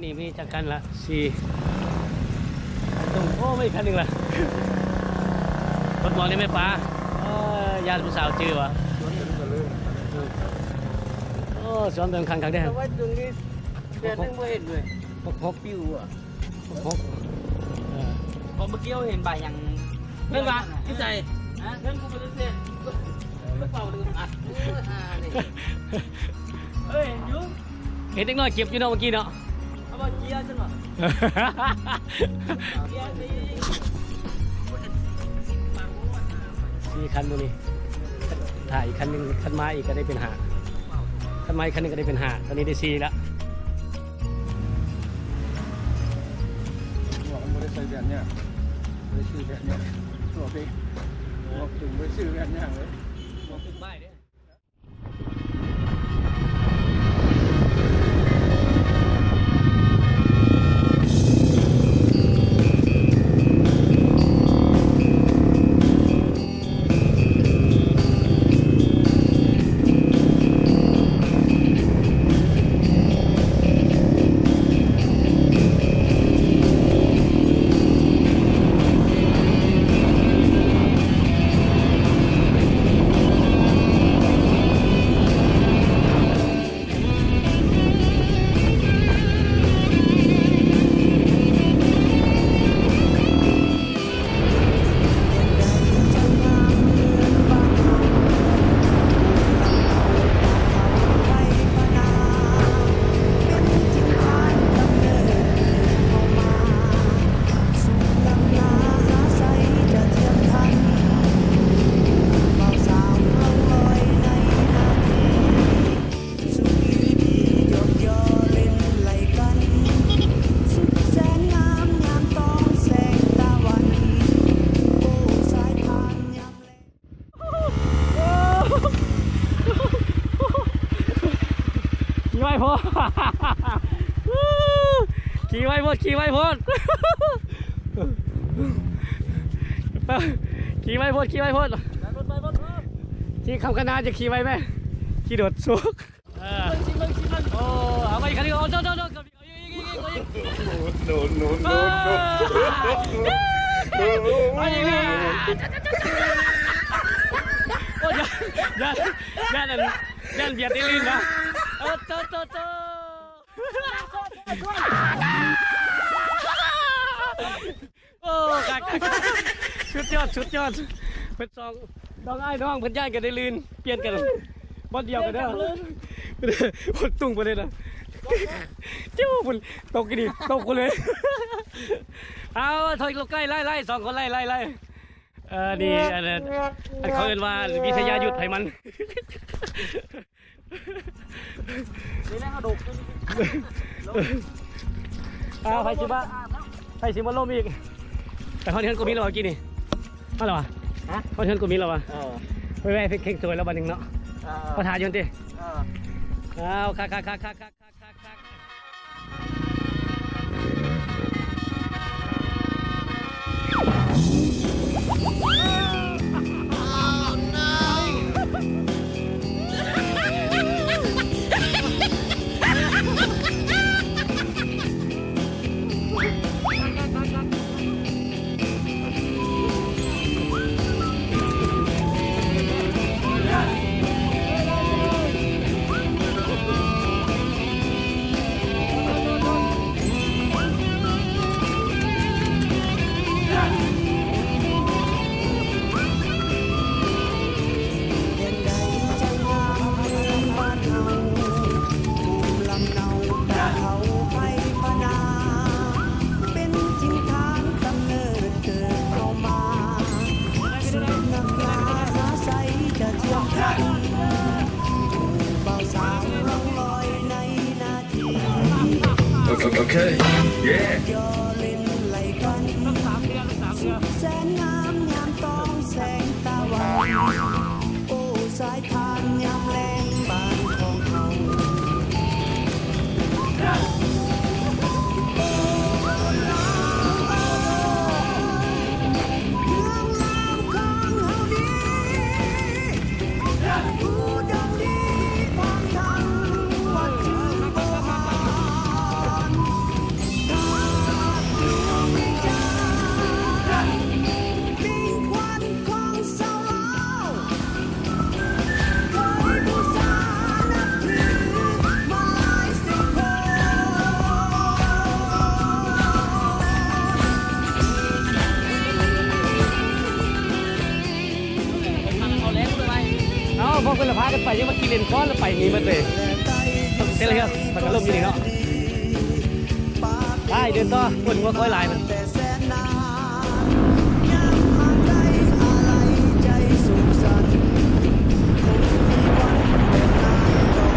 วันนี้มีจักกันละสี่ตรงโอ้ไม่คันหนึ่งละรถมอนี่ไม่ป้าญาติผู้สาวจื้อวะโอ้สวนเดินคันคันได้แต่ว่าตรงนี้เดินไม่เห็นเลยหกปิ้วอ่ะหกพอเมื่อกี้เห็นใบอย่างเรื่องวะที่ใส่เรื่องกูไปเล่นไม่เป่าเลยอ่ะเฮ้ยยุ่งเห็นเด็กน้อยเก็บอยู่เนาะเมื่อกี้เนาะเอามาเกียร์จังหรอสี่คันดูนี่ถ่ายอีกคันหนึ่งคันไม้อีกก็ได้เป็นหาคันไม้คันนึงก็ได้เป็นหาตอนนี้ได้สี่แล้วมันไม่ได้ใส่แบบเนี้ยไม่ได้ชื่อแบบเนี้ยตัวพี่บอกถึงไม่ชื่อแบบเนี้ยเลยบอกถึงไม่เนี่ยขี่ไว้พดขี่ไว้พดขี่ไว้พดขี่ไว้พดขี่คำขนาดจะขี่ไว้ไหมขี่โดดซุกโอ้เอาไปคันนี้โอ้โดนไปยังไงโอ้ยันเบียดตีลินนะโอ้ชุดยอดเป็นสองน้องไอ้น้องเพื่อนย่ายกันได้ลื่นเปลี่ยนกันบอลเดียวกันเด้อบอลตุ้งไปเลยนะเจ้าบุญตกกันดิตกกันเลยเอาถอยลงใกล้ไล่สองคนไล่นี่อันเขาเรียกว่าวิทยายุทธไทยมันนี่แหละเขาดุไฟชิบ้าล่มอีกแต่เขาเทินกูมีเรากินนี่มาหรอวะเขาเทินกูมีเราวะไปแวะเข่งสวยแล้ววันหนึ่งเนาะเขาถ่ายยันตีเอาคักOkay, yeah. แสนงามยามต้องแสงตะวันโอ้สายทานยามแรงบานของเขา เล่นก้อนแล้วไปนี่มันเลยเสร็จแล้วครับมันก็ล่มอยู่นี่เนาะไปเดินต่อคนว่าก้อยลายมัน แต่แสนนานยังห่างไกลอะไรใจสุขสันต์คงมีวันเป็นนานต่อ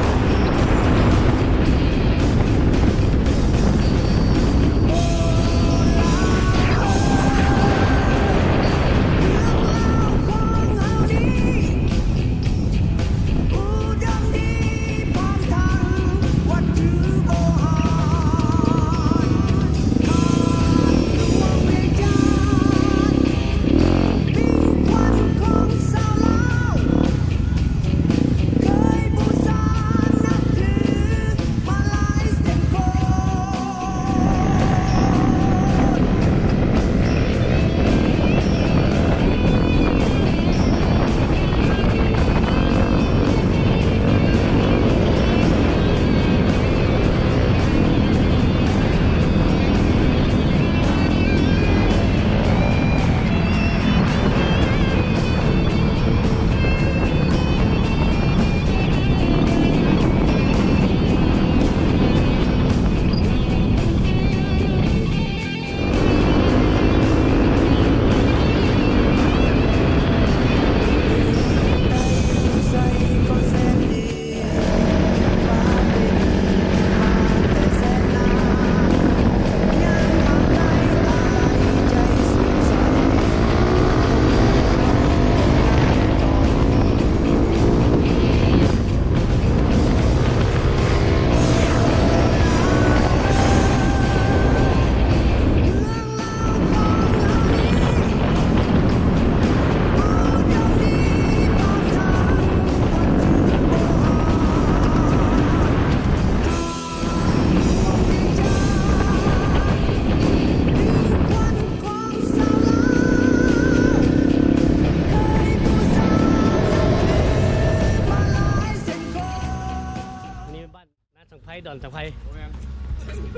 ดอนสังไพ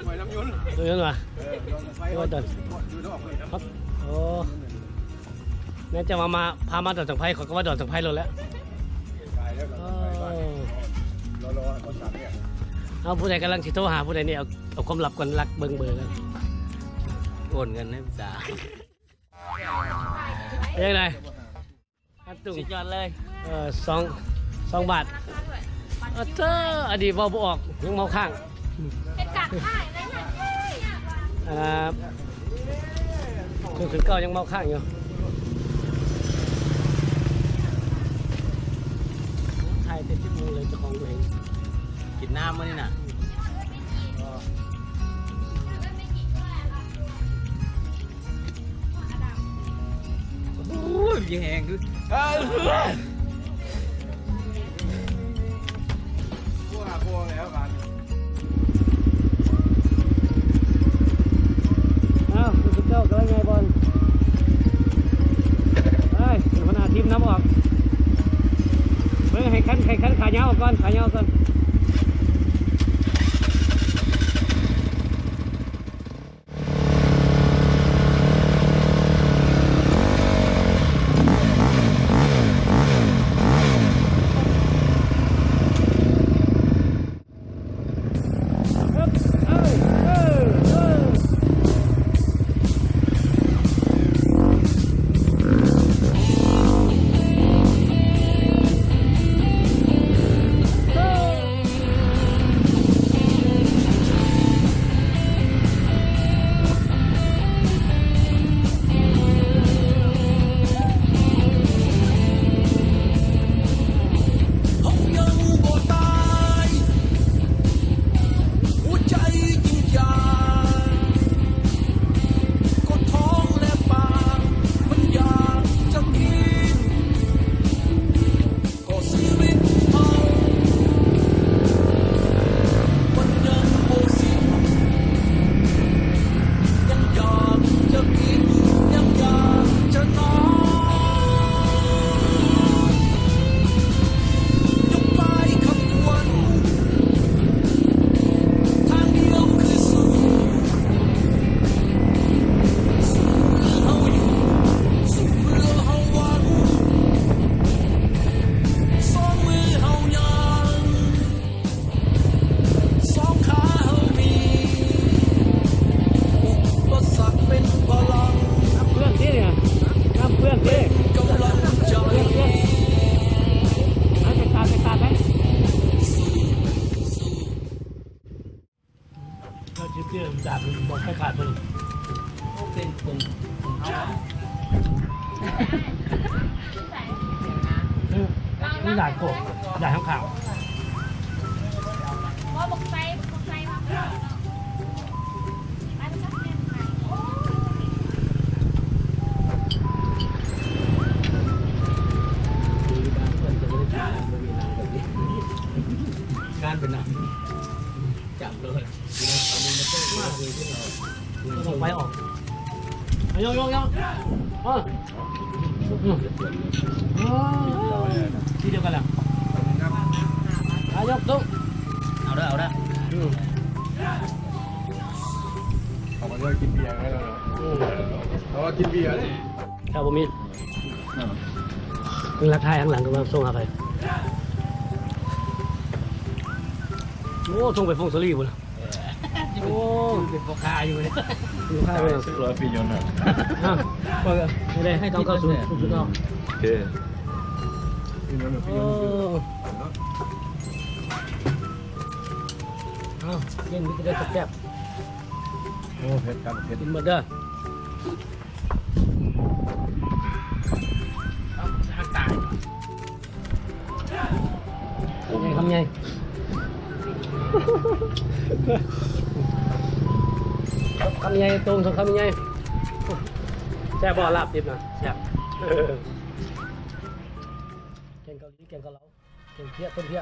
หวยน้ำยุน ดูนั่นวะ ไฟดอนดูนอกเลยครับ โอ้นั่นจะมาพามาดอนสังไพเขาก็ว่าดอนสังไพลงแล้ว ตายแล้วรอตอน3เนี่ย เอาผู้ใดกำลังสิโทรหาผู้ใดนี่เอาความลับก่อนรักเบิ่งเบอร์กัน โอนเงินให้พี่สาว เป็นยังไงอันตุ่ง สุดยอดเลย 2 บาทเธออดีตเบาบ่ออกยังเมาข้าง เป็นกะข่ายอะไรเนี่ย คือเก่ายังเมาข้างอยู่ถ่ายเต็มที่มือเลยเจ้าของตัวเอง กินน้ำมั้ยนี่น่ะโอ้ยยังแหงคือ พวกแล้วกัน อ้าวคุณเจ้าก็ไงบอลเฮ้ยหัวหน้าทีมน้ำออกเฮ้ยให้คันขาเงาก่อนขาเงาก่อน เราชิปเตี้ยจากบอกให้ขาดมัน เป็นคนของเขา นี่ด่านโกบด่านข้างข่าว ว่าบอกไซมาอันชักเรียนไปโอ้ การเป็นนางจับเลยมันต้อง ต้องไปออกยกที่เดียวกันแหละยกตุ้ง เอาได้ เขาก็เลยกินเบียร์กันแล้วเขาว่ากินเบียร์เลย ครับผมมีเป็นราคาข้างหลังก็มาส่งอะไรโอ้ส่งไปฟงสลีบุญโอ้ เป็นพ่อค้าอยู่เนี่ย ดูค่าเลย 100 ปียนต์อ่ะ ไม่ได้ให้ต้องเข้าสู่สุดนอก โอเคปียนต์ปียนต์ เย็นก็ได้สักแก้ว โอ้เพชรกันเพชร กินหมดเด้อ ตาย ทำไงทำไงตรงทำไงแซ่บบ่ลาบดิบนะแซ่บแกงเกาหลีแกงเกาเหลาแกงเพี้ยต้มเพี้ย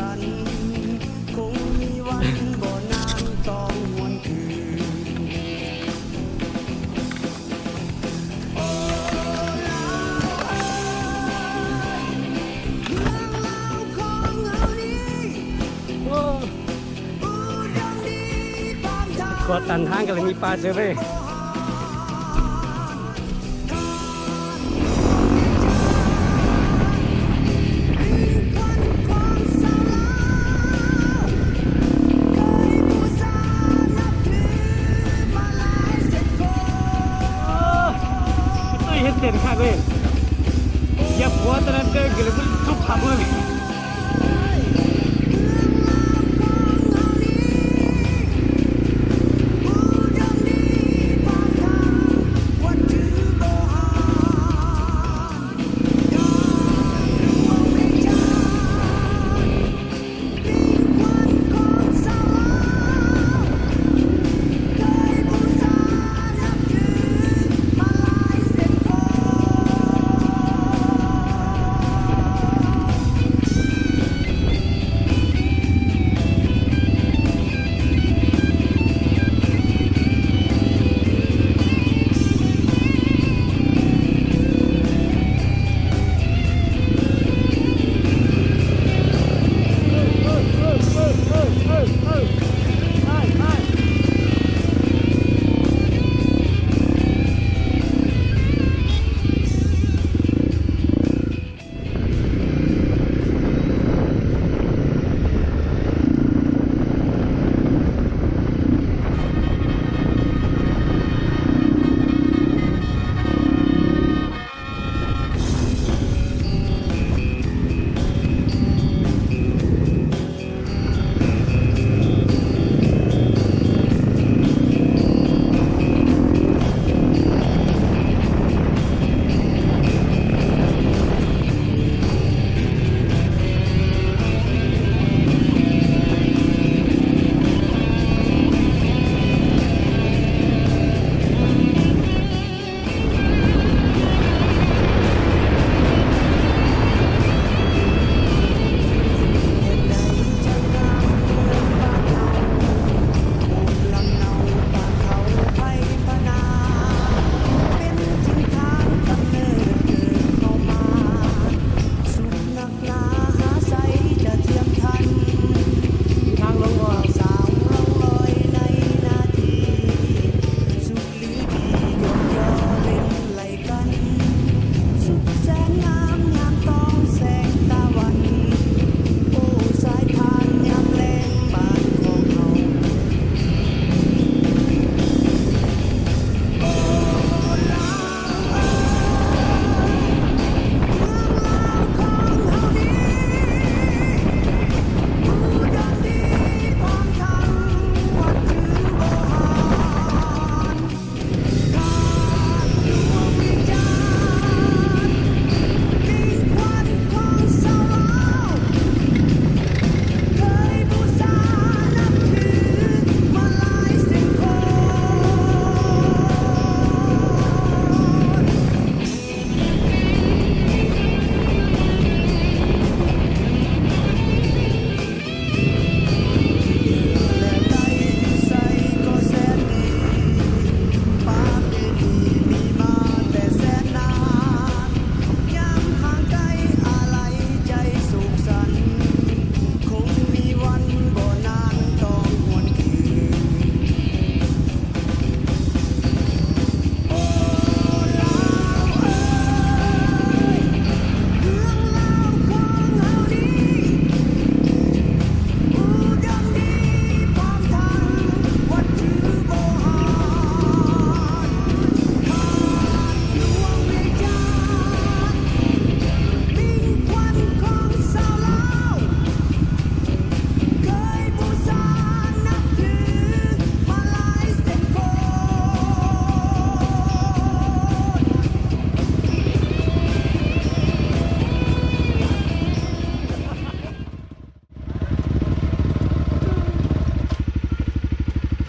สันต์คงมีวันบ่นานต้องหวนคืนโอ้ลาวเอ้ยเมืองลาวของเฮานี้ โอ้ อุดมดีพร้อมทาง กอดตันทางกันเลยมีปลาเสือเว้ย ตุ้ยเห็นเด่นข้างเลยอย่าหัวตอนนั้นเดินกันเลยมันทุกขับเลย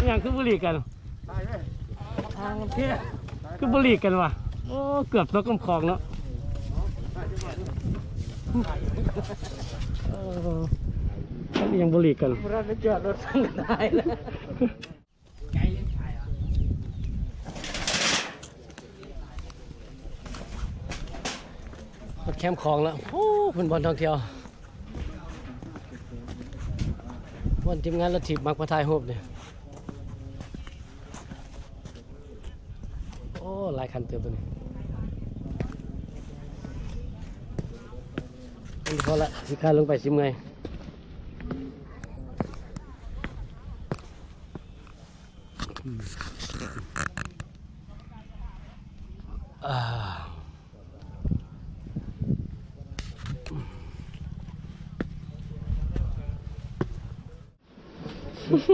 อย่างคือบุหรี่กันคือบุหรี่กันว่ะโอ้เกือบตกกำคลองเนาะ ยังบุหรี่กัน เราไปจอดรถสั่งกันได้แล้ว รถแคมป์คลองแล้วโอ้เป็นบอลท่องเที่ยววันทีมงานรถถีบมักมาถ่ายรูปเนี่ยโอ้หลายคันเติมตัวนี้พอละสิการลงไปสิเมื่อย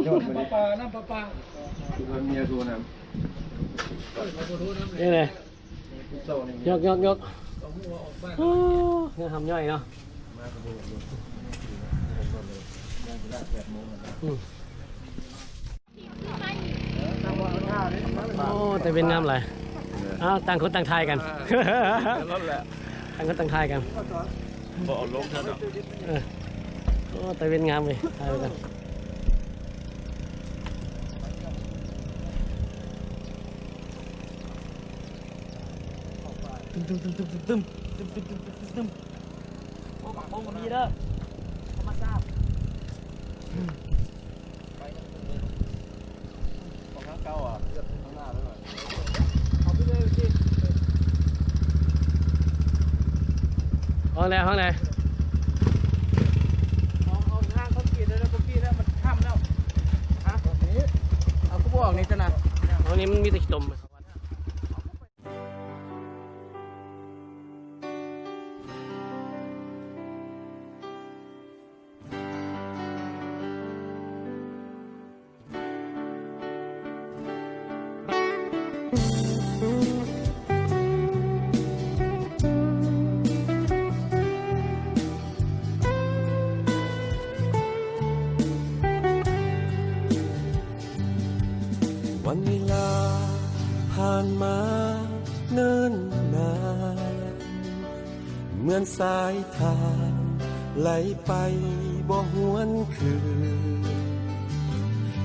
ยอดไปปลาน้ำปลาเมียดูน้ นี่เลย ำโซ่นี่ ยกโอ้เงินทำย่อยเนาะโอ้แต่เป็นงามเลยอ้าวต่างคนต่างทายกัน รถแหละ ต่างคนต่างทายกัน บอกลงท่าน โอ้แต่เป็นงามเลยทายไปกันโอ้ปากโป่งก็มีเด้อธรรมชาติ ของข้างเก่าอ่ะเลือกข้างหน้าแล้วหน่อย เอาไปเลยสิ ห้องไหนห้องไหน เอาทางเขากินแล้วเขากินแล้วมันข้ามแล้วฮะนี้เอากูบอกนี่จะนะ ห้องนี้มันมีแต่ขี้ตม วันเวลาผ่านมาเนิ่นนานเหมือนสายทานไหลไปบ่หวนคืน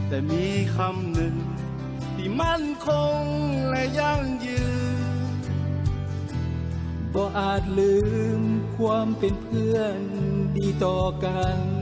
แต่มีคำหนึ่งที่มั่นคงและยั่งยืนบ่อาจลืมความเป็นเพื่อนดีต่อกัน